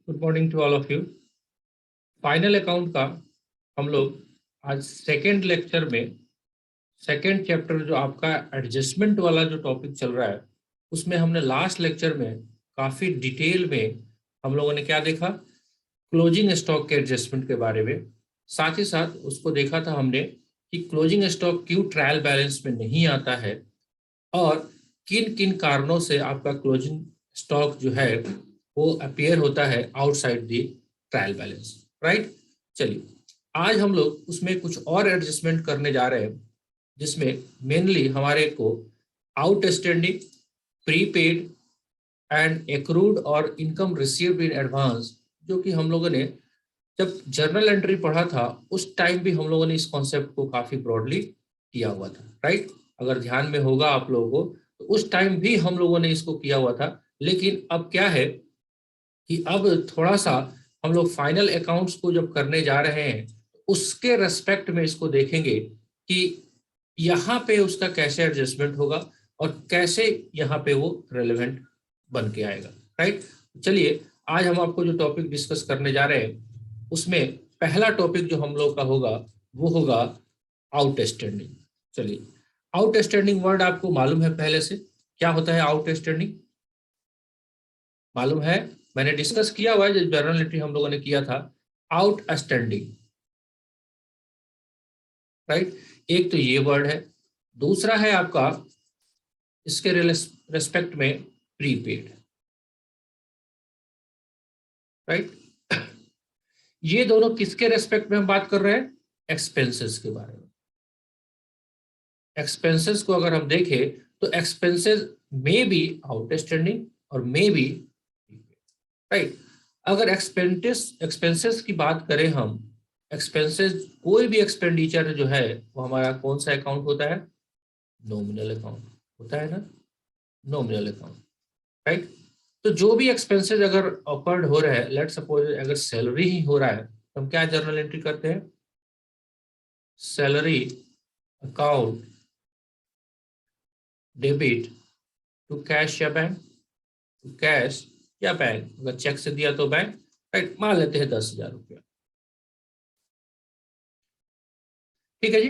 Good morning to all of you. Final account का हम लोग आज सेकेंड लेक्चर में सेकेंड चैप्टर जो आपका एडजस्टमेंट वाला जो टॉपिक चल रहा है उसमें हमने लास्ट लेक्चर में काफ़ी डिटेल में हम लोगों ने क्या देखा, क्लोजिंग स्टॉक के एडजस्टमेंट के बारे में। साथ ही साथ उसको देखा था हमने कि क्लोजिंग स्टॉक क्यों ट्रायल बैलेंस में नहीं आता है और किन किन कारणों से आपका क्लोजिंग स्टॉक जो है वो अपीयर होता है outside the trial balance, right. चलिए आज हम लोग उसमें कुछ और एडजस्टमेंट करने जा रहे हैं जिसमें मेनली हमारे को आउटस्टैंडिंग, प्रीपेड एंड एक्रूड और इनकम रिसीव्ड इन एडवांस, जो कि हम लोगों ने जब जर्नल एंट्री पढ़ा था उस टाइम भी हम लोगों ने इस कॉन्सेप्ट को काफी ब्रॉडली किया हुआ था, राइट। अगर ध्यान में होगा आप लोगों को तो उस टाइम भी हम लोगों ने इसको किया हुआ था। लेकिन अब क्या है कि अब थोड़ा सा हम लोग फाइनल अकाउंट्स को जब करने जा रहे हैं उसके रेस्पेक्ट में इसको देखेंगे कि यहाँ पे उसका कैसे एडजस्टमेंट होगा और कैसे यहाँ पे वो रेलेवेंट बन के आएगा, राइट। चलिए आज हम आपको जो टॉपिक डिस्कस करने जा रहे हैं उसमें पहला टॉपिक जो हम लोग का होगा वो होगा आउटस्टैंडिंग। चलिए, आउटस्टैंडिंग वर्ड आपको मालूम है पहले से क्या होता है? आउटस्टैंडिंग मालूम है, मैंने डिस्कस किया हुआ है जब जर्नल एंट्री हम लोगों ने किया था। Outstanding, right. एक तो ये वर्ड है, दूसरा है आपका इसके रेस्पेक्ट में प्रीपेड, राइट। ये दोनों किसके रेस्पेक्ट में हम बात कर रहे हैं? एक्सपेंसेस के बारे में। एक्सपेंसेस को अगर हम देखें तो एक्सपेंसेस में बी आउटस्टैंडिंग और में बी, राइट। अगर एक्सपेंसेस की बात करें हम, एक्सपेंसेस कोई भी एक्सपेंडिचर जो है वो हमारा कौन सा अकाउंट होता है? नॉमिनल अकाउंट होता है ना, नॉमिनल अकाउंट, राइट। तो जो भी एक्सपेंसेस अगर ऑकर्ड हो रहा है, लेट सपोज अगर सैलरी ही हो रहा है तो हम क्या जर्नल एंट्री करते हैं? Salary account debit to cash या बैंक, टू कैश या बैंक, अगर चेक से दिया तो बैंक, राइट। मान लेते हैं 10,000 रुपया, ठीक है जी।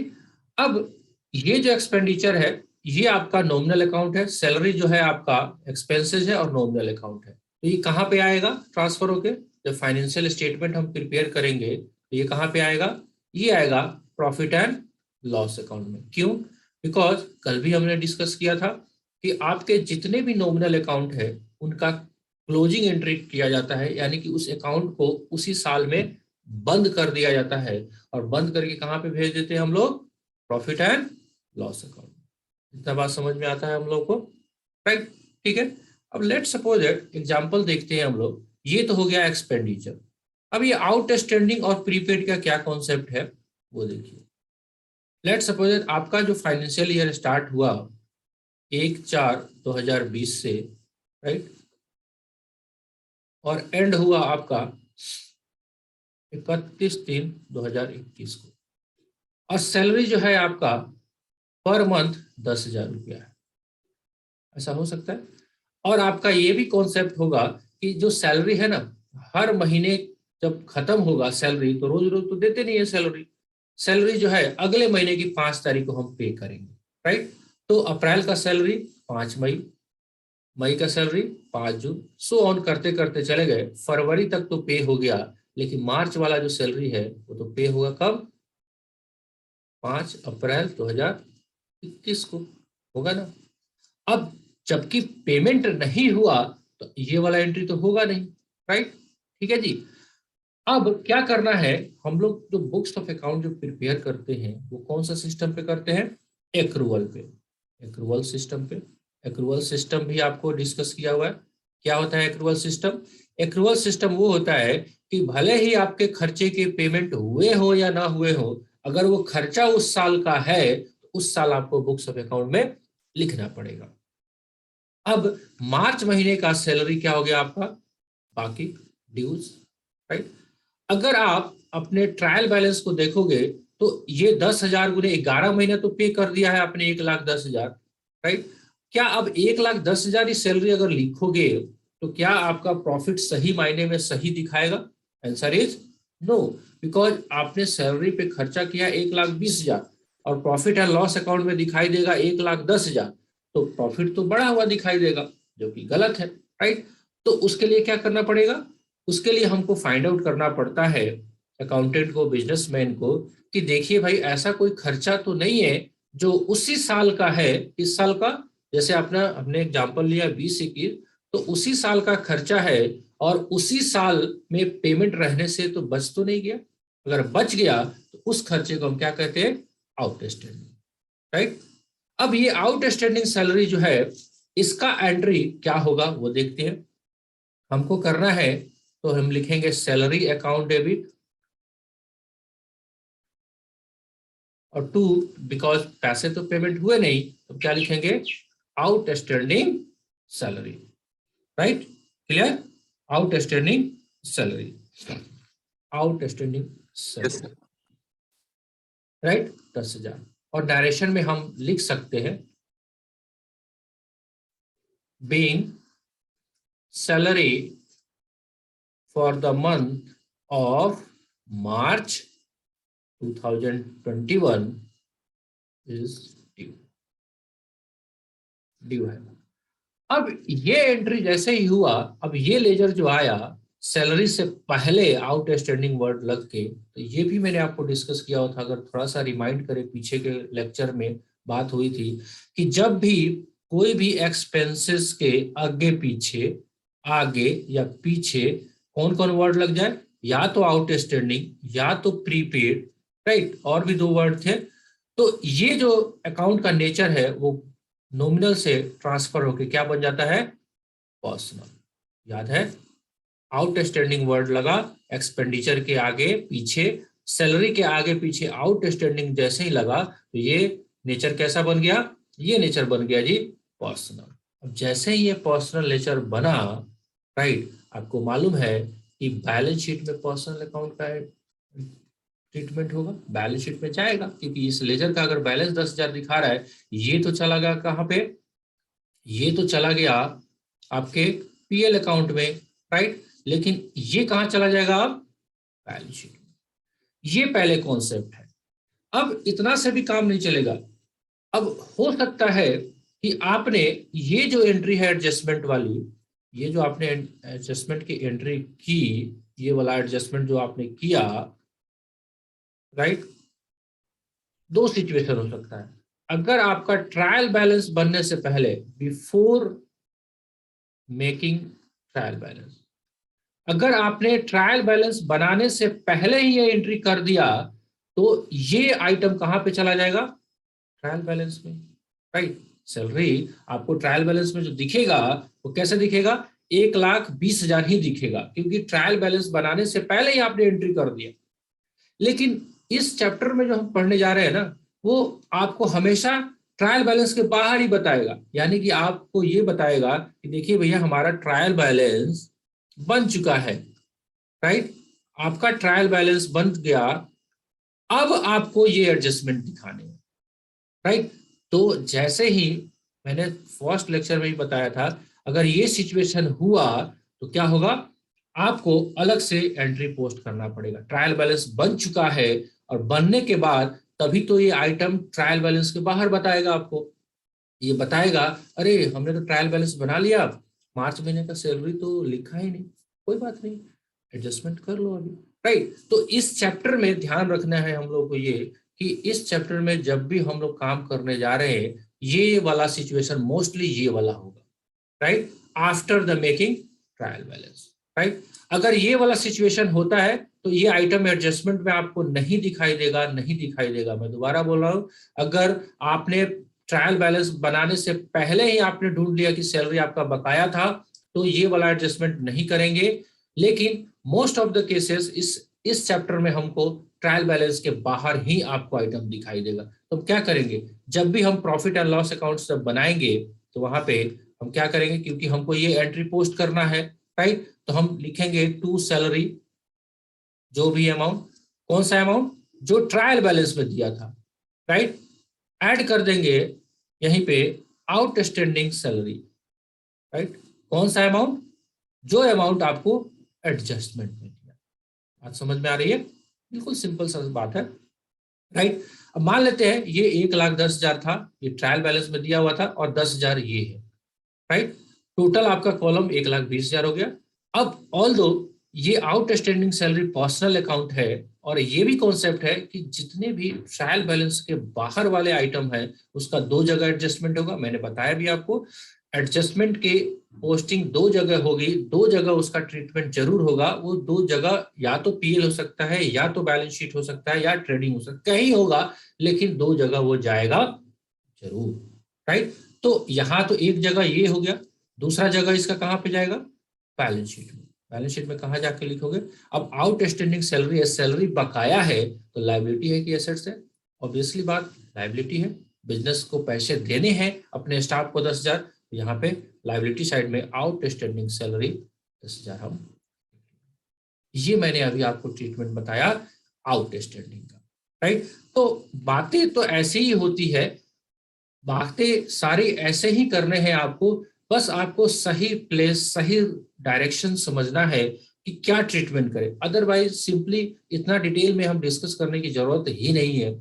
अब ये जो एक्सपेंडिचर है ये आपका नॉमिनल अकाउंट है, सैलरी जो है आपका एक्सपेंसेस है और नॉमिनल अकाउंट है। तो ये कहाँ पे आएगा ट्रांसफर होके? जब फाइनेंशियल स्टेटमेंट हम प्रिपेयर करेंगे तो ये कहाँ पे आएगा? ये आएगा प्रॉफिट एंड लॉस अकाउंट में। क्यों? बिकॉज कल भी हमने डिस्कस किया था कि आपके जितने भी नॉमिनल अकाउंट है उनका क्लोजिंग एंट्री किया जाता है, यानी कि उस अकाउंट को उसी साल में बंद कर दिया जाता है और बंद करके कहाँ पे भेज देते हैं हम लोग? Profit and loss account. इतना बात समझ में आता है हम लोग को, राइट? ठीक है। अब लेट सपोज एग्जांपल देखते हैं हम लोग। ये तो हो गया एक्सपेंडिचर। अब ये आउटस्टैंडिंग और प्रीपेड का क्या कॉन्सेप्ट है वो देखिए। लेट सपोज आपका जो फाइनेंशियल ईयर स्टार्ट हुआ 1/4/2020 से, राइट, और एंड हुआ आपका 31/3/2021 को, और सैलरी जो है आपका पर मंथ 10,000 रुपया है। ऐसा हो सकता है। और आपका ये भी कॉन्सेप्ट होगा कि जो सैलरी है ना, हर महीने जब खत्म होगा सैलरी तो रोज रोज तो देते नहीं है सैलरी। सैलरी जो है अगले महीने की 5 तारीख को हम पे करेंगे, राइट। तो अप्रैल का सैलरी 5 मई, मई का सैलरी 5 जून, सो ऑन करते करते चले गए। फरवरी तक तो पे हो गया, लेकिन मार्च वाला जो सैलरी है वो तो पे होगा कब? 5 अप्रैल 2021 को होगा ना। अब जबकि पेमेंट नहीं हुआ तो ये वाला एंट्री तो होगा नहीं, राइट। ठीक है जी। अब क्या करना है, हम लोग जो बुक्स ऑफ अकाउंट जो प्रिपेयर करते हैं वो कौन सा सिस्टम पे करते हैं? एक्रूअल पे, एक्रूअल सिस्टम पे। एक्रूअल सिस्टम भी आपको डिस्कस किया हुआ है। क्या होता है एक्रूअल सिस्टम? एक्रूअल सिस्टम वो होता है कि भले ही आपके खर्चे के पेमेंट हुए हो या ना हुए हो, अगर वो खर्चा उस साल का है तो उस साल आपको बुक्स ऑफ अकाउंट में लिखना पड़ेगा। अब मार्च महीने का सैलरी क्या हो गया आपका? बाकी ड्यूज, राइट। अगर आप अपने ट्रायल बैलेंस को देखोगे तो ये 10,000 गुने 11 महीने तो पे कर दिया है आपने 1,10,000, राइट। क्या अब 1,10,000 ही सैलरी अगर लिखोगे तो क्या आपका प्रॉफिट सही मायने में सही दिखाएगा? आंसर इज नो, बिकॉज आपने सैलरी पे खर्चा किया 1,20,000 और प्रॉफिट एंड लॉस अकाउंट में दिखाई देगा 1,10,000, तो प्रॉफिट तो बढ़ा हुआ दिखाई देगा, जो कि गलत है, राइट? तो उसके लिए क्या करना पड़ेगा? उसके लिए हमको फाइंड आउट करना पड़ता है अकाउंटेंट को, बिजनेसमैन को, कि देखिए भाई ऐसा कोई खर्चा तो नहीं है जो उसी साल का है, इस साल का, जैसे अपना हमने एग्जांपल लिया 20-21, तो उसी साल का खर्चा है और उसी साल में पेमेंट रहने से तो बच तो नहीं गया। अगर बच गया तो उस खर्चे को हम क्या कहते हैं? Outstanding, right? अब ये आउटस्टैंडिंग सैलरी जो है, इसका एंट्री क्या होगा वो देखते हैं। हमको करना है तो हम लिखेंगे सैलरी अकाउंट डेबिट, और टू, बिकॉज पैसे तो पेमेंट हुए नहीं, तो क्या लिखेंगे? Outstanding salary, right? Clear? Outstanding salary, outstanding salary, right? 10,000। और डायरेक्शन में हम लिख सकते हैं being salary for the month of March 2021 is due, due है। अब ये एंट्री जैसे ही हुआ, अब ये लेजर जो आया सैलरी से पहले आउटस्टैंडिंग वर्ड लग के, तो ये भी मैंने आपको डिस्कस किया था, अगर थोड़ा सा रिमाइंड करें, पीछे के लेक्चर में बात हुई थी कि जब भी कोई भी एक्सपेंसेस के आगे पीछे, आगे या पीछे कौन कौन वर्ड लग जाए, या तो आउटस्टैंडिंग या तो प्रीपेड, राइट? और भी दो वर्ड थे। तो ये जो अकाउंट का नेचर है वो नॉमिनल से ट्रांसफर होके क्या बन जाता है? पर्सनल। याद है? आउटस्टैंडिंग वर्ड लगा एक्सपेंडिचर के आगे पीछे, सैलरी के आगे पीछे आउटस्टैंडिंग जैसे ही लगा, तो ये नेचर कैसा बन गया? ये नेचर बन गया जी पर्सनल। अब जैसे ही ये पर्सनल नेचर बना, राइट, आपको मालूम है कि बैलेंस शीट में पर्सनल अकाउंट का ट्रीटमेंट होगा, बैलेंस शीट में जाएगा, क्योंकि इस लेजर का अगर बैलेंस 10,000 दिखा रहा है, ये तो चला गया कहाँ पे? ये तो चला गया आपके पीएल अकाउंट में, राइट? लेकिन ये कहाँ चला जाएगा अब? बैलेंस शीट में। ये पहले कॉन्सेप्ट है। अब इतना से भी काम नहीं चलेगा। अब हो सकता है कि आपने ये जो एंट्री है एडजस्टमेंट वाली, ये जो आपने एडजस्टमेंट की एंट्री की, ये वाला एडजस्टमेंट जो आपने किया, राइट, दो सिचुएशन हो सकता है। अगर आपका ट्रायल बैलेंस बनने से पहले, बिफोर मेकिंग ट्रायल बैलेंस, अगर आपने ट्रायल बैलेंस बनाने से पहले ही ये एंट्री कर दिया, तो ये आइटम कहां पे चला जाएगा? ट्रायल बैलेंस में, राइट? सैलरी आपको ट्रायल बैलेंस में जो दिखेगा वो कैसे दिखेगा? 1,20,000 ही दिखेगा, क्योंकि ट्रायल बैलेंस बनाने से पहले ही आपने एंट्री कर दिया। लेकिन इस चैप्टर में जो हम पढ़ने जा रहे हैं ना, वो आपको हमेशा ट्रायल बैलेंस के बाहर ही बताएगा। यानी कि आपको ये बताएगा कि देखिए भैया हमारा ट्रायल बैलेंस बन चुका है, राइट? आपका ट्रायल बैलेंस बन गया, अब आपको ये एडजस्टमेंट दिखाने हैं, राइट? तो जैसे ही मैंने फर्स्ट लेक्चर में ही बताया था, अगर ये सिचुएशन हुआ तो क्या होगा? आपको अलग से एंट्री पोस्ट करना पड़ेगा। ट्रायल बैलेंस बन चुका है और बनने के बाद तभी तो ये आइटम ट्रायल बैलेंस के बाहर बताएगा आपको। ये बताएगा अरे हमने तो ट्रायल बैलेंस बना लिया, मार्च महीने का सैलरी तो लिखा ही नहीं, कोई बात नहीं, एडजस्टमेंट कर लो अभी, राइट? तो इस चैप्टर में ध्यान रखना है हम लोग को ये, कि इस चैप्टर में जब भी हम लोग काम करने जा रहे हैं, ये वाला सिचुएशन मोस्टली ये वाला होगा, right? After the making trial balance, right? अगर ये वाला सिचुएशन होता है तो ये आइटम एडजस्टमेंट में आपको नहीं दिखाई देगा, नहीं दिखाई देगा। मैं दोबारा बोल रहा हूं, अगर आपने ट्रायल बैलेंस बनाने से पहले ही आपने ढूंढ लिया कि सैलरी आपका बकाया था, तो ये वाला एडजस्टमेंट नहीं करेंगे। लेकिन मोस्ट ऑफ द केसेस इस चैप्टर में हमको ट्रायल बैलेंस के बाहर ही आपको आइटम दिखाई देगा। तो हम क्या करेंगे? जब भी हम प्रॉफिट एंड लॉस अकाउंट जब बनाएंगे, तो वहां पे हम क्या करेंगे, क्योंकि हमको ये एंट्री पोस्ट करना है, राइट? तो हम लिखेंगे टू सैलरी, जो भी अमाउंट, कौन सा अमाउंट? जो ट्रायल बैलेंस में दिया था, राइट? ऐड कर देंगे यहीं पे आउटस्टैंडिंग सैलरी, राइट? कौन सा अमाउंट? जो अमाउंट आपको एडजस्टमेंट में दिया। बात समझ में आ रही है? बिल्कुल सिंपल सा बात है, राइट। अब मान लेते हैं ये 1,10,000 था, ये ट्रायल बैलेंस में दिया हुआ था, और 10,000 ये है, राइट। टोटल आपका कॉलम 1,20,000 हो गया। अब ऑल दो ये आउटस्टैंडिंग सैलरी पर्सनल अकाउंट है, और ये भी कॉन्सेप्ट है कि जितने भी ट्रायल बैलेंस के बाहर वाले आइटम है उसका दो जगह एडजस्टमेंट होगा। मैंने बताया भी आपको, एडजस्टमेंट के पोस्टिंग दो जगह होगी, दो जगह उसका ट्रीटमेंट जरूर होगा। वो दो जगह या तो पीएल हो सकता है, या तो बैलेंस शीट हो सकता है, या ट्रेडिंग हो सकता है, कहीं होगा, लेकिन दो जगह वो जाएगा जरूर, राइट। तो यहाँ तो एक जगह ये हो गया, दूसरा जगह इसका कहाँ पे जाएगा? बैलेंस शीट में। बैलेंस शीट में कहाँ जाके लिखोगे? अब आउटस्टैंडिंग सैलरी, सैलरी बकाया है तो लायबिलिटी है कि एसेट्स है? ऑब्वियसली बात लायबिलिटी है। बिजनेस को पैसे देने हैं अपने स्टाफ को 10,000, यहाँ पे लायबिलिटी साइड में आउटस्टैंडिंग सैलरी 10,000 हम, ये मैंने अभी आपको ट्रीटमेंट बताया आउटस्टैंडिंग का, राइट। तो बातें तो ऐसे ही होती है, बातें सारी ऐसे ही करने हैं आपको, बस आपको सही प्लेस सही डायरेक्शन समझना है कि क्या ट्रीटमेंट करें। अदरवाइज सिंपली इतना डिटेल में हम डिस्कस करने की जरूरत ही नहीं है।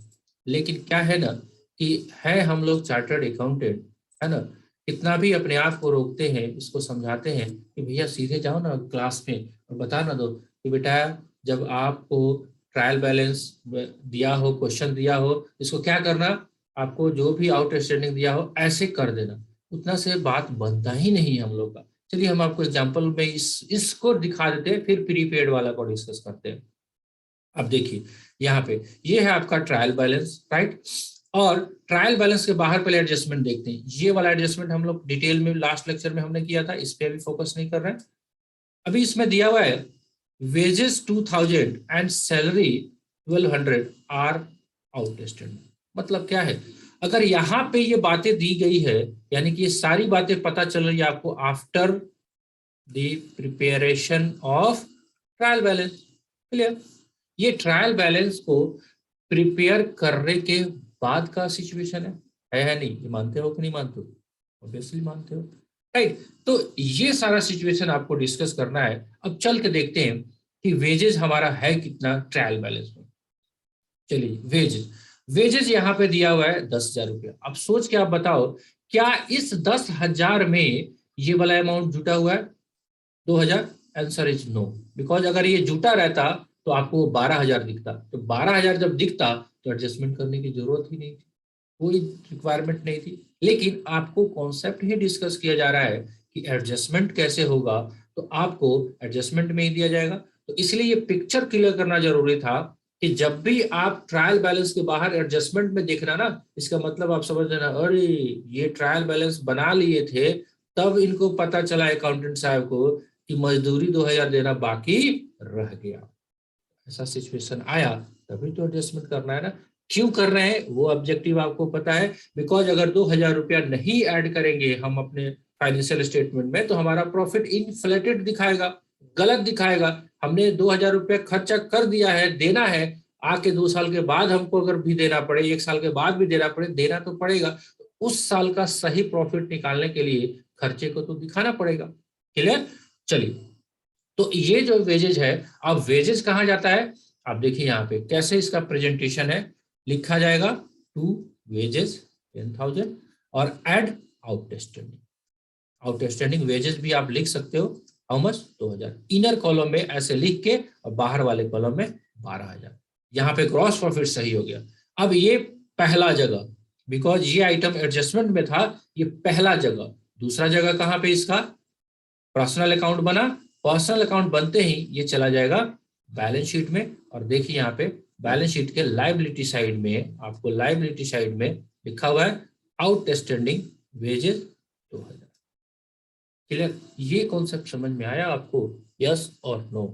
लेकिन क्या है ना कि है हम लोग चार्टर्ड अकाउंटेंट, है ना, इतना भी अपने आप को रोकते हैं, इसको समझाते हैं कि भैया सीधे जाओ ना क्लास में और बता ना दो कि बेटा जब आपको ट्रायल बैलेंस दिया हो, क्वेश्चन दिया हो, इसको क्या करना, आपको जो भी आउटस्टैंडिंग दिया हो ऐसे कर देना। उतना से बात बनता ही नहीं है हम लोग का। चलिए हम आपको एग्जांपल में इसको दिखा देते हैं, फिर प्रीपेड वाला को डिस्कस करते हैं। अब देखिए यहाँ पे ये है आपका ट्रायल बैलेंस, राइट। और ट्रायल बैलेंस के बाहर पहले एडजस्टमेंट देखते हैं। ये वाला एडजस्टमेंट हम लोग डिटेल में लास्ट लेक्चर में हमने किया था, इस पे अभी फोकस नहीं कर रहे हैं। अभी इसमें दिया हुआ है wages 2,000 and salary 1,200 are outstanding. मतलब क्या है, अगर यहाँ पे ये बातें दी गई है, यानी कि ये सारी बातें पता चल रही है आपको after the preparation of trial balance. Clear? ये ट्रायल बैलेंस को प्रिपेयर करने के बाद का सिचुएशन है नहीं? ये मानते हो कि नहीं मानते हो? ऑब्वियसली मानते हो, राइट। तो ये सारा सिचुएशन आपको डिस्कस करना है। अब चल के देखते हैं कि वेजेस हमारा है कितना ट्रायल बैलेंस में। चलिए वेजेस, वेजेस यहाँ पे दिया हुआ है 10,000 रुपया। अब सोच के आप बताओ, क्या इस 10,000 में ये वाला अमाउंट जुटा हुआ है 2,000? आंसर इज नो, बिकॉज अगर ये जुटा रहता तो आपको 12,000 दिखता। तो 12,000 जब दिखता तो एडजस्टमेंट करने की जरूरत ही नहीं थी, कोई रिक्वायरमेंट नहीं थी। लेकिन आपको कॉन्सेप्ट ही डिस्कस किया जा रहा है कि एडजस्टमेंट कैसे होगा, तो आपको एडजस्टमेंट में ही दिया जाएगा। तो इसलिए ये पिक्चर क्लियर करना जरूरी था कि जब भी आप ट्रायल बैलेंस के बाहर एडजस्टमेंट में देखना ना, इसका मतलब आप समझ लेना, अरे ये ट्रायल बैलेंस बना लिए थे, तब इनको पता चला अकाउंटेंट साहब को कि मजदूरी 2,000 देना बाकी रह गया। ऐसा सिचुएशन आया तभी तो एडजस्टमेंट करना है ना। क्यों कर रहे हैं वो ऑब्जेक्टिव आपको पता है, बिकॉज अगर 2,000 रुपया नहीं ऐड करेंगे हम अपने फाइनेंशियल स्टेटमेंट में तो हमारा प्रॉफिट इनफ्लेटेड दिखाएगा, गलत दिखाएगा। हमने 2,000 रुपया खर्चा कर दिया है, देना है, आके 2 साल के बाद हमको अगर भी देना पड़े, 1 साल के बाद भी देना पड़े, देना तो पड़ेगा। उस साल का सही प्रॉफिट निकालने के लिए खर्चे को तो दिखाना पड़ेगा। क्लियर? चलिए, तो ये जो वेजेज है, अब वेजेज कहाँ जाता है? आप देखिए यहाँ पे कैसे इसका प्रेजेंटेशन है, लिखा जाएगा टू वेजेस 10,000 और एड आउटस्टैंडिंग। आउटस्टैंडिंग वेजेस भी आप लिख सकते हो, हाउ मच? 2,000 इनर कॉलम में ऐसे लिख के, और बाहर वाले कॉलम में 12,000। यहाँ पे ग्रॉस प्रॉफिट सही हो गया। अब ये पहला जगह, बिकॉज ये आइटम एडजस्टमेंट में था, ये पहला जगह। दूसरा जगह कहाँ पे इसका? पर्सनल अकाउंट बना, पर्सनल अकाउंट बनते ही ये चला जाएगा बैलेंस शीट में। और देखिए यहाँ पे बैलेंस शीट के लायबिलिटी साइड में, आपको लायबिलिटी साइड में लिखा हुआ है आउटस्टैंडिंग वेजेस 2,000। क्लियर? ये कॉन्सेप्ट समझ में आया आपको? यस और नो?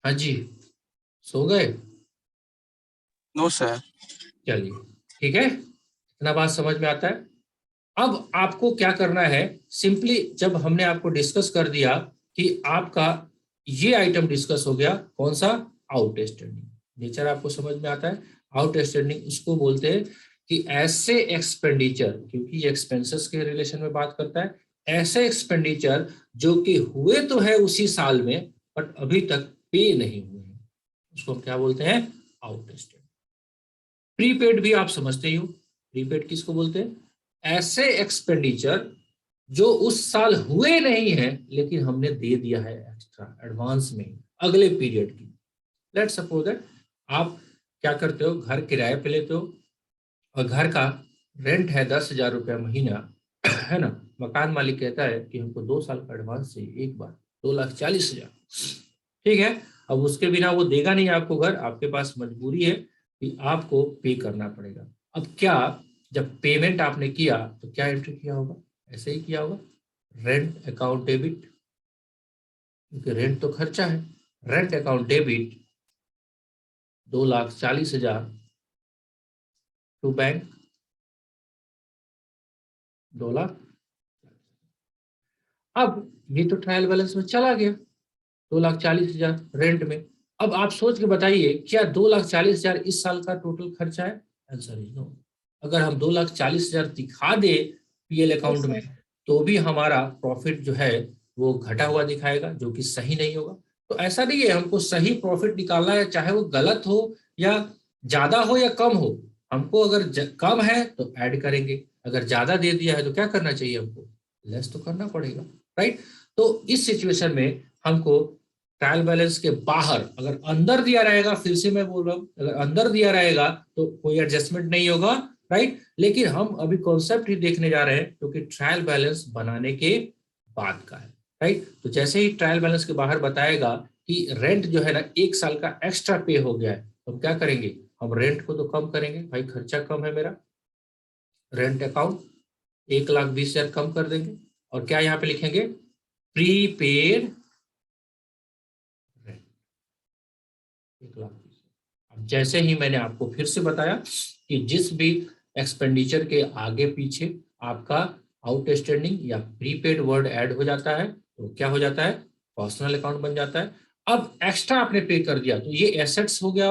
हाँ जी, सो गए? No sir. चलिए ठीक है, इतना बात समझ में आता है। अब आपको क्या करना है, सिंपली जब हमने आपको डिस्कस कर दिया कि आपका ये आइटम डिस्कस हो गया, कौन सा? आउटस्टैंडिंग। नेचर आपको समझ में आता है। आउटस्टैंडिंग उसको बोलते हैं कि ऐसे एक्सपेंडिचर, क्योंकि ये एक्सपेंसेस के रिलेशन में बात करता है, ऐसे एक्सपेंडिचर जो कि हुए तो है उसी साल में बट अभी तक पे नहीं हुए हैं, उसको हम क्या बोलते हैं? आउटस्टैंडिंग। प्रीपेड भी आप समझते ही हो, प्रीपेड किसको बोलते हैं? ऐसे एक्सपेंडिचर जो उस साल हुए नहीं है लेकिन हमने दे दिया है एक्स्ट्रा एडवांस में अगले पीरियड की। लेट्स सपोज दैट आप क्या करते हो, घर किराए पे लेते हो और घर का रेंट है 10,000 रुपया महीना, है ना। मकान मालिक कहता है कि हमको 2 साल का एडवांस चाहिए एक बार, 2,40,000। ठीक है, अब उसके बिना वो देगा नहीं आपको घर, आपके पास मजबूरी है कि आपको पे करना पड़ेगा। अब क्या, जब पेमेंट आपने किया तो क्या एंट्री किया होगा? ऐसे ही किया होगा, रेंट अकाउंट डेबिट, क्योंकि रेंट तो खर्चा है। Rent account debit 2,40,000 to bank, 2,00,000। अब ये तो ट्रायल बैलेंस में चला गया 2,40,000 रेंट में। अब आप सोच के बताइए, क्या 2,40,000 इस साल का टोटल खर्चा है? Answer is no. अगर हम 2,40,000 दिखा दे पीएल अकाउंट में तो भी हमारा प्रॉफिट जो है वो घटा हुआ दिखाएगा, जो कि सही नहीं होगा। तो ऐसा नहीं है, हमको सही प्रॉफिट निकालना है, चाहे वो गलत हो या ज्यादा हो या कम हो। हमको अगर कम है तो ऐड करेंगे, अगर ज्यादा दे दिया है तो क्या करना चाहिए? हमको लेस तो करना पड़ेगा, राइट। तो इस सिचुएशन में हमको ट्रायल बैलेंस के बाहर, अगर अंदर दिया रहेगा, फिर से मैं बोल रहा हूं, अगर अंदर दिया रहेगा तो कोई एडजस्टमेंट नहीं होगा, राइट। लेकिन हम अभी कॉन्सेप्ट ही देखने जा रहे हैं क्योंकि ट्रायल बैलेंस बनाने के बाद का है, राइट। तो जैसे ही ट्रायल बैलेंस के बाहर बताएगा कि रेंट जो है ना 1 साल का एक्स्ट्रा पे हो गया है, तो हम क्या करेंगे? हम रेंट को तो कम करेंगे, भाई खर्चा कम है मेरा, रेंट अकाउंट 1,20,000 कम कर देंगे और क्या यहाँ पे लिखेंगे? Prepaid rent 1,20,000। अब जैसे ही मैंने आपको फिर से बताया कि जिस भी एक्सपेंडिचर के आगे पीछे आपका आउटस्टैंडिंग या प्रीपेड वर्ड ऐड हो जाता है तो क्या हो जाता है? पर्सनल अकाउंट बन जाता है। अब एक्स्ट्रा आपने पे कर दिया तो ये एसेट्स हो गया,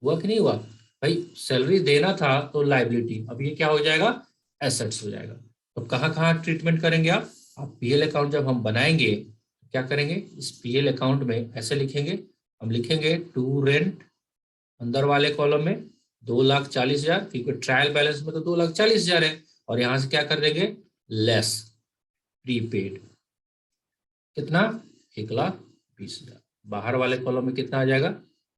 हुआ कि नहीं हुआ? भाई सैलरी देना था तो लाइबिलिटी, अब ये क्या हो जाएगा? एसेट्स हो जाएगा। तो कहाँ कहाँ ट्रीटमेंट करेंगे आप पीएल अकाउंट जब हम बनाएंगे क्या करेंगे? इस पीएल अकाउंट में ऐसे लिखेंगे, हम लिखेंगे टू रेंट अंदर वाले कॉलम में 2,40,000, क्योंकि ट्रायल बैलेंस में तो 2,40,000 है, और यहां से क्या कर देंगे? लेस प्रीपेड, कितना? 1,20,000। बाहर वाले कॉलम में कितना आ जाएगा?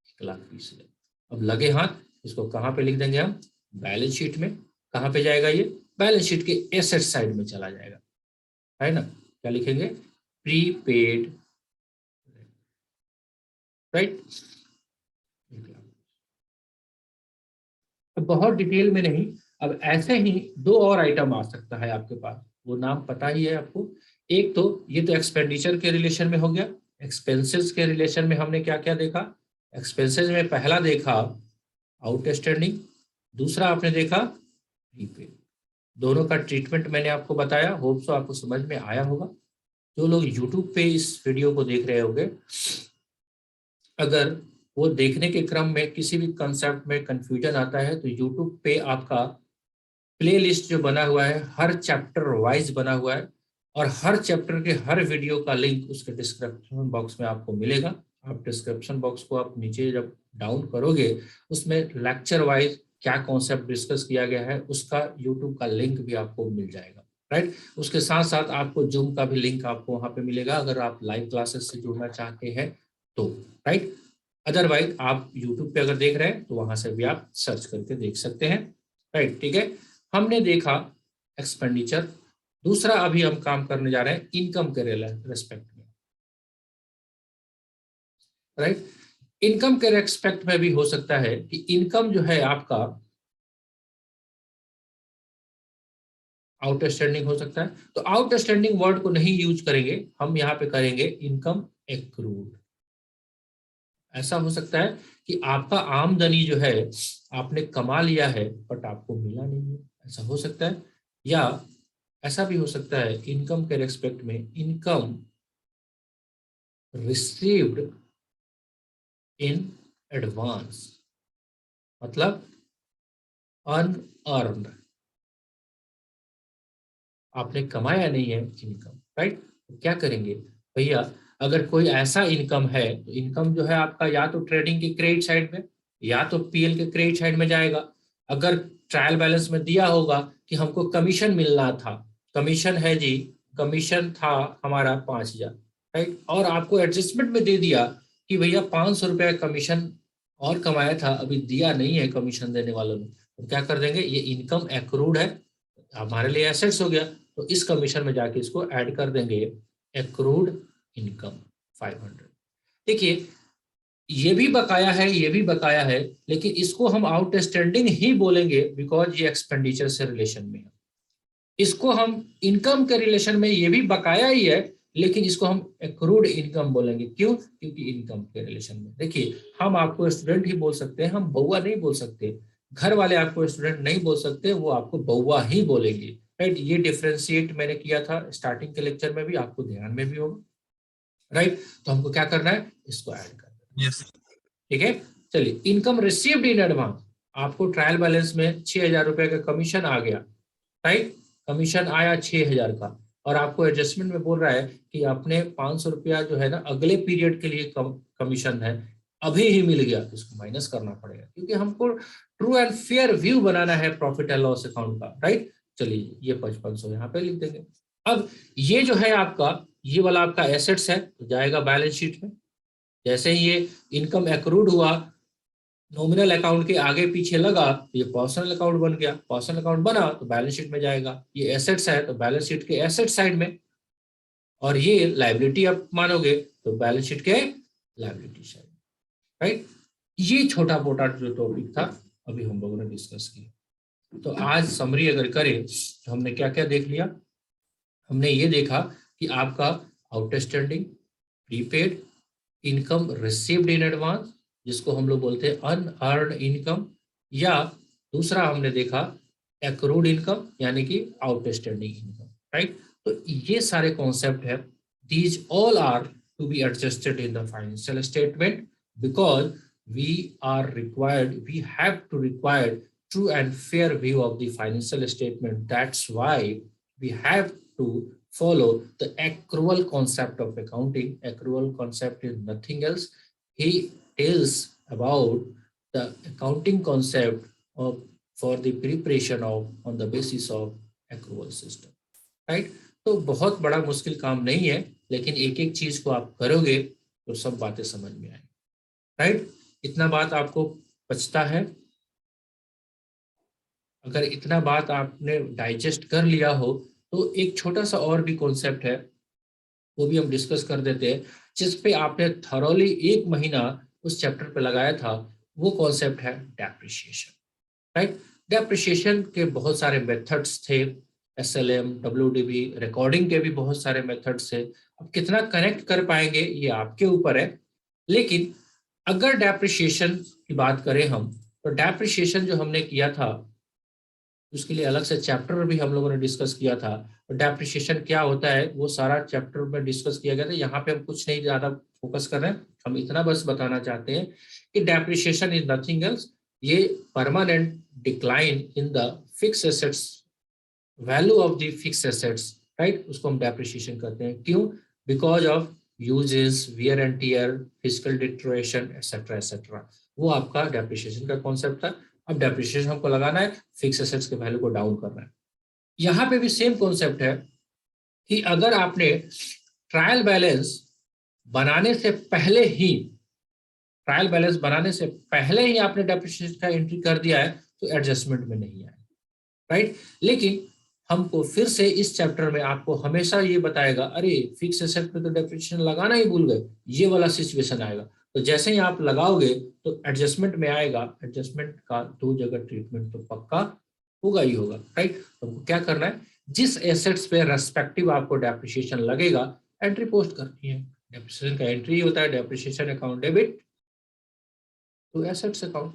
1,20,000। अब लगे हाथ, इसको कहाँ पे लिख देंगे हम? बैलेंस शीट में। कहाँ पे जाएगा ये? बैलेंस शीट के एसेट साइड में चला जाएगा, है ना। क्या लिखेंगे? Prepaid, right. बहुत डिटेल में नहीं, अब ऐसे ही दो और आइटम आ सकता है आपके पास, वो नाम पता ही है आपको। एक तो ये तो एक्सपेंडिचर के रिलेशन में हो गया। एक्सपेंसेस के रिलेशन में हमने क्या क्या देखा? एक्सपेंसेस में पहला देखा आउटस्टैंडिंग, दूसरा आपने देखा प्रीपेड। दोनों का ट्रीटमेंट मैंने आपको बताया, होप सो आपको समझ में आया होगा। जो लोग यूट्यूब पे इस वीडियो को देख रहे होंगे, अगर वो देखने के क्रम में किसी भी कंसेप्ट में कंफ्यूजन आता है तो यूट्यूब पे आपका प्ले लिस्ट जो बना हुआ है हर चैप्टर वाइज बना हुआ है, और हर चैप्टर के हर वीडियो का लिंक उसके डिस्क्रिप्शन बॉक्स में आपको मिलेगा। आप डिस्क्रिप्शन बॉक्स को आप नीचे जब डाउन करोगे, उसमें लेक्चर वाइज क्या कॉन्सेप्ट डिस्कस किया गया है उसका यूट्यूब का लिंक भी आपको मिल जाएगा, राइट। उसके साथ साथ आपको जूम का भी लिंक आपको वहां पे मिलेगा अगर आप लाइव क्लासेस से जुड़ना चाहते हैं तो, राइट। अदरवाइज आप यूट्यूब पे अगर देख रहे हैं तो वहां से भी आप सर्च करके देख सकते हैं, राइट। ठीक है, हमने देखा एक्सपेंडिचर। दूसरा अभी हम काम करने जा रहे हैं इनकम के रेस्पेक्ट में, राइट। इनकम के रेस्पेक्ट में भी हो सकता है कि इनकम जो है आपका आउटस्टैंडिंग हो सकता है, तो आउटस्टैंडिंग वर्ड को नहीं यूज करेंगे, हम यहाँ पे करेंगे इनकम एक्रूड। ऐसा हो सकता है कि आपका आमदनी जो है आपने कमा लिया है बट आपको मिला नहीं है, ऐसा हो सकता है। या ऐसा भी हो सकता है इनकम के रेस्पेक्ट में इनकम रिसीव्ड इन एडवांस, मतलब अनअर्न्ड, आपने कमाया नहीं है इनकम, राइट। तो क्या करेंगे भैया, अगर कोई ऐसा इनकम है तो इनकम जो है आपका या तो ट्रेडिंग की क्रेडिट साइड में या तो पीएल के क्रेडिट साइड में जाएगा। अगर ट्रायल बैलेंस में दिया होगा कि हमको कमीशन मिलना था, कमीशन है जी, कमीशन था हमारा 5,000, राइट, और आपको एडजस्टमेंट में दे दिया कि भैया 500 रुपया कमीशन और कमाया था, अभी दिया नहीं है कमीशन देने वालों ने, तो क्या कर देंगे, ये इनकम एक्रूड है, हमारे लिए एसेट्स हो गया, तो इस कमीशन में जाके इसको ऐड कर देंगे एक्रूड इनकम 500। देखिए ये भी बकाया है, ये भी बकाया है, लेकिन इसको हम आउटस्टैंडिंग ही बोलेंगे बिकॉज ये एक्सपेंडिचर से रिलेशन में है। इसको हम इनकम के रिलेशन में, ये भी बकाया ही है, लेकिन इसको हम एक्रूड इनकम बोलेंगे। क्यों? क्योंकि इनकम के रिलेशन में। देखिए हम आपको स्टूडेंट ही बोल सकते हैं, हम बउआ नहीं बोल सकते, घर वाले आपको स्टूडेंट नहीं बोल सकते, वो आपको बउआ ही बोलेंगे, राइट। ये डिफ्रेंशिएट मैंने किया था स्टार्टिंग के लेक्चर में भी, आपको ध्यान में भी होगा, राइट। तो हमको क्या करना है, इसको ऐड करना है। यस ठीक है, चलिए इनकम रिसीव्ड इन एडवांस, आपको ट्रायल बैलेंस में 6,000 रुपए का कमीशन आ गया, राइट, कमीशन आया 6,000 का, और आपको एडजस्टमेंट में बोल रहा है कि आपने 500 रुपया जो है ना अगले पीरियड के लिए कमीशन है, अभी ही मिल गया, इसको माइनस करना पड़ेगा क्योंकि हमको ट्रू एंड फेयर व्यू बनाना है प्रॉफिट एंड लॉस अकाउंट का, राइट। चलिए ये 5500 यहाँ पे लिख देंगे। अब ये जो है आपका, ये वाला आपका एसेट्स है, तो जाएगा बैलेंस शीट में। जैसे ही ये इनकम एक्रूड हुआ, नॉमिनल अकाउंट के आगे पीछे लगा, तो ये पर्सनल अकाउंट बन गया, पर्सनल अकाउंट बना तो बैलेंस शीट में जाएगा। ये एसेट्स है तो बैलेंस शीट के एसेट साइड में, और ये लायबिलिटी आप मानोगे तो बैलेंस शीट के लायबिलिटी साइड, राइट। ये छोटा मोटा जो टॉपिक था अभी हम लोगों ने डिस्कस किया। तो आज समरी अगर करें तो हमने क्या क्या देख लिया, हमने ये देखा कि आपका outstanding, prepaid, income received in advance जिसको हम लोग बोलते हैं अनअर्न्ड इनकम, या दूसरा हमने देखा एक्रूड इनकम यानी कि आउटस्टैंडिंग इनकम, राइट। तो ये सारे कॉन्सेप्ट है, these all are to be adjusted in the financial statement because we have to require true and fair view of the financial statement. That's why we have to follow the accrual concept of accounting. Accrual concept is nothing else. He tells about the accounting concept of for the preparation of on the basis of accrual system, right? तो बहुत बड़ा मुश्किल काम नहीं है, लेकिन एक एक चीज को आप करोगे तो सब बातें समझ में आएंगी, राइट। इतना बात आपको बचता है, अगर इतना बात आपने डाइजेस्ट कर लिया हो तो एक छोटा सा और भी कॉन्सेप्ट है, वो भी हम डिस्कस कर देते हैं, जिस पे आपने थॉरोली 1 महीना उस चैप्टर पे लगाया था। वो कॉन्सेप्ट है डेप्रिसिएशन, राइट। डेप्रिसिएशन के बहुत सारे मेथड्स थे, SLM, WDB, रिकॉर्डिंग के भी बहुत सारे मेथड्स थे। अब कितना कनेक्ट कर पाएंगे ये आपके ऊपर है, लेकिन अगर डेप्रिसिएशन की बात करें हम, तो डेप्रिसिएशन जो हमने किया था उसके लिए अलग से चैप्टर भी हम लोगों ने डिस्कस किया था। और डेप्रिसिएशन क्या होता है वो सारा चैप्टर में डिस्कस किया गया था, यहाँ पे हम कुछ नहीं ज्यादा फोकस कर रहे हैं, हम इतना बस बताना चाहते हैं कि डेप्रिसिएशन इज नथिंग एल्स, ये permanent decline in the fix assets, value of the fix assets, right, उसको हम डेप्रिसिएशन करते हैं। क्यों? Because of uses, wear and tear, physical deterioration etcetera etcetera, वो आपका डेप्रिसिएशन का कॉन्सेप्ट था। अब डेप्रिसिएशन हमको लगाना है, फिक्स एसेट्स के वैल्यू को डाउन करना है। यहाँ पे भी सेम कॉन्सेप्ट है कि अगर आपने ट्रायल बैलेंस बनाने से पहले ही, ट्रायल बैलेंस बनाने से पहले ही आपने डेप्रिसिएशन का एंट्री कर दिया है तो एडजस्टमेंट में नहीं आएगा, राइट। लेकिन हमको फिर से इस चैप्टर में आपको हमेशा ये बताएगा, अरे फिक्स एसेट पे तो डेप्रिसिएशन लगाना ही भूल गए, ये वाला सिचुएशन आएगा। तो जैसे ही आप लगाओगे तो एडजस्टमेंट में आएगा, एडजस्टमेंट का 2 जगह ट्रीटमेंट तो पक्का होगा ही होगा, राइट। तो हमको क्या करना है, जिस एसेट्स पे रेस्पेक्टिव आपको डेप्रिसिएशन लगेगा एंट्री पोस्ट करनी है। डेप्रिसिएशन का एंट्री होता है depreciation account debit to assets account,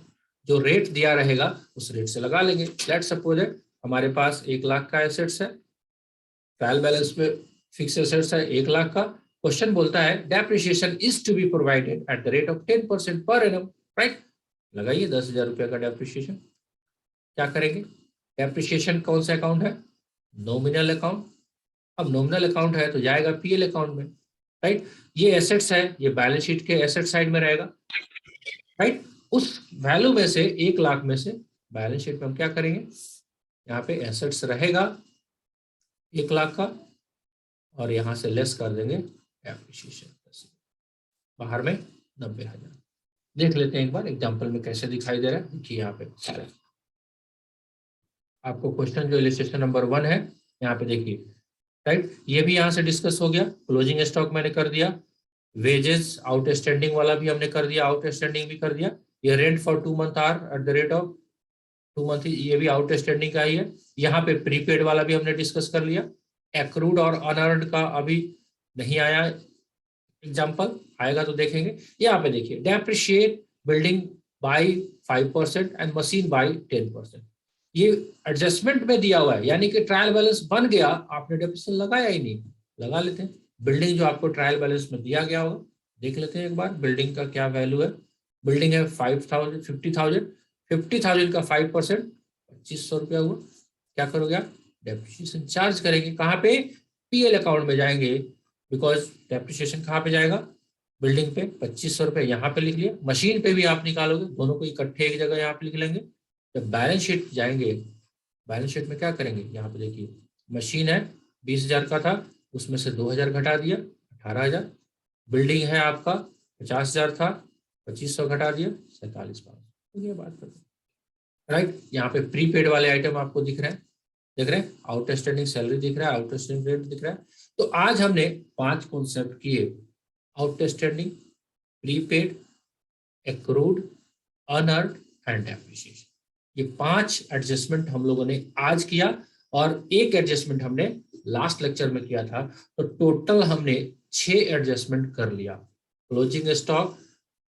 जो रेट दिया रहेगा उस रेट से लगा लेंगे। लेट्स सपोज हमारे पास 1 लाख का एसेट्स है, ट्रायल बैलेंस में फिक्स एसेट्स है 1 लाख का, क्वेश्चन बोलता है depreciation is to be provided at the rate of 10% per annum, right. लगाइए 10,000 रुपये का डेप्रिसिएशन। क्या करेंगे, डेप्रिसिएशन कौन सा अकाउंट है, नॉमिनल अकाउंट, अब नॉमिनल अकाउंट है तो जाएगा पीएल अकाउंट में, राइट। ये एसेट्स है, ये बैलेंस शीट के एसेट साइड में रहेगा, राइट। उस वैल्यू में से 1,00,000 में से बैलेंस शीट में हम क्या करेंगे, यहाँ पे एसेट्स रहेगा 1,00,000 का और यहाँ से लेस कर देंगे एप्रिसिएशन, बाहर में 90,000। देख लेते हैं एक बार एग्जांपल में कैसे दिखाई दे रहा है। देखिए यहाँ पे आपको क्वेश्चन जो इलस्ट्रेशन नंबर 1 है यहाँ पे देखिए, राइट। ये भी यहाँ से डिस्कस हो गया, क्लोजिंग स्टॉक मैंने कर दिया, वेजेस आउटस्टैंडिंग वाला भी हमने कर दिया, आउटस्टैंडिंग भी कर दिया। ये rent for 2 month are at the rate of 2 month, ये भी आउटस्टैंडिंग का ही है। यहाँ पे प्रीपेड वाला भी हमने डिस्कस कर लिया। एक्रूड और अनअर्न्ड का अभी नहीं आया एग्जाम्पल, आएगा तो देखेंगे। यहाँ पे देखिए, depreciate building by 5% and machine by 10%, ये एडजस्टमेंट में दिया हुआ है, यानी कि ट्रायल बैलेंस बन गया, आपने डेप्रिसिएशन लगाया ही नहीं। लगा लेते हैं बिल्डिंग जो आपको ट्रायल बैलेंस में दिया गया होगा, देख लेते हैं एक बार बिल्डिंग का क्या वैल्यू है। बिल्डिंग है 5,000 50,000 का 5% 2,500 रुपया हुआ। क्या करोगे आप, डेप्रिसिएशन चार्ज करेंगे, कहाँ पे, पीएल अकाउंट में जाएंगे, बिकॉज डेप्रिसिएशन कहाँ पे जाएगा, बिल्डिंग पे 2,500 रुपये यहाँ पे लिख लिया, मशीन पे भी आप निकालोगे, दोनों को इकट्ठे एक जगह यहाँ पे लिख लेंगे। जब बैलेंस शीट जाएंगे, बैलेंस शीट में क्या करेंगे, यहाँ पे देखिए मशीन है 20,000 का था, उसमें से 2,000 घटा दिया 18,000। बिल्डिंग है आपका 50,000 था, 2,500 घटा दिया 47,500। ये बात करते हैं, राइट। यहाँ पे प्रीपेड वाले आइटम आपको दिख रहे हैं, देख रहे हैं, आउटस्टैंडिंग सैलरी दिख रहा है, आउटस्टैंडिंग रेट दिख रहा है। तो आज हमने 5 कॉन्सेप्ट किए, outstanding, prepaid, accrued, unearned and depreciation. ये 5 एडजस्टमेंट हम लोगों ने आज किया और एक एडजस्टमेंट हमने लास्ट लेक्चर में किया था। तो टोटल हमने 6 एडजस्टमेंट कर लिया, closing stock,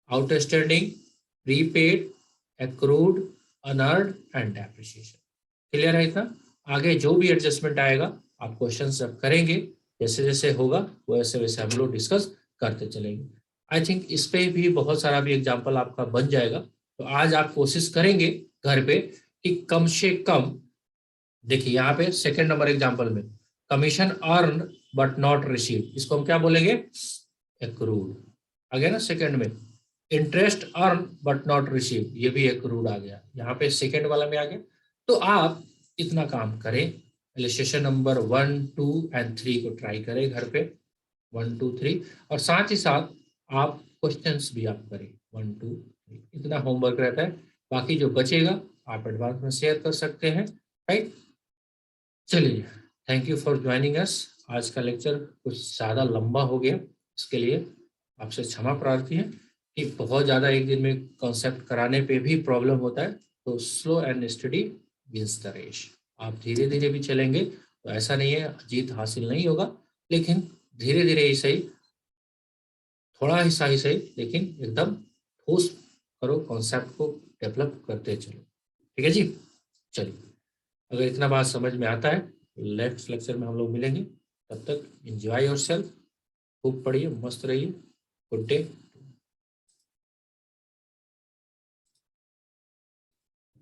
outstanding, prepaid, accrued, unearned and depreciation. Clear है इतना? आगे जो भी एडजस्टमेंट आएगा आप क्वेश्चन सब करेंगे, जैसे जैसे होगा वैसे वैसे हम लोग डिस्कस करते चलेंगे। आई थिंक इस पे भी बहुत सारा भी एग्जाम्पल आपका बन जाएगा। तो आज आप कोशिश करेंगे घर पे कि कम से कम, देखिए यहाँ पे सेकंड नंबर एग्जाम्पल में commission earn but not receive, इसको हम क्या बोलेंगे, एक्रूड आ गया ना। सेकंड में interest earn but not receive, ये भी एक्रूड आ गया, यहाँ पे सेकंड वाला में आ गया। तो आप इतना काम करें, इलस्ट्रेशन नंबर 1, 2 एंड 3 को ट्राई करें घर पे, 1, 2, 3, और साथ ही साथ आप क्वेश्चंस भी आप करें 1, 2, 3, इतना होमवर्क रहता है। बाकी जो बचेगा आप एडवांस में शेयर कर सकते हैं, राइट। चलिए, thank you for joining us. आज का लेक्चर कुछ ज़्यादा लंबा हो गया, इसके लिए आपसे क्षमा प्रार्थी है कि बहुत ज़्यादा एक दिन में कॉन्सेप्ट कराने पे भी प्रॉब्लम होता है। तो slow and steady wins the race. आप धीरे धीरे भी चलेंगे तो ऐसा नहीं है जीत हासिल नहीं होगा, लेकिन धीरे धीरे ही सही, थोड़ा हिस्सा ही सही, लेकिन एकदम ठोस करो, कॉन्सेप्ट को डेवलप करते चलो, ठीक है जी। चलिए, अगर इतना बात समझ में आता है, नेक्स्ट लेक्चर में हम लोग मिलेंगे। तब तक एंजॉय योरसेल्फ, खूब पढ़िए, मस्त रहिए। Good day.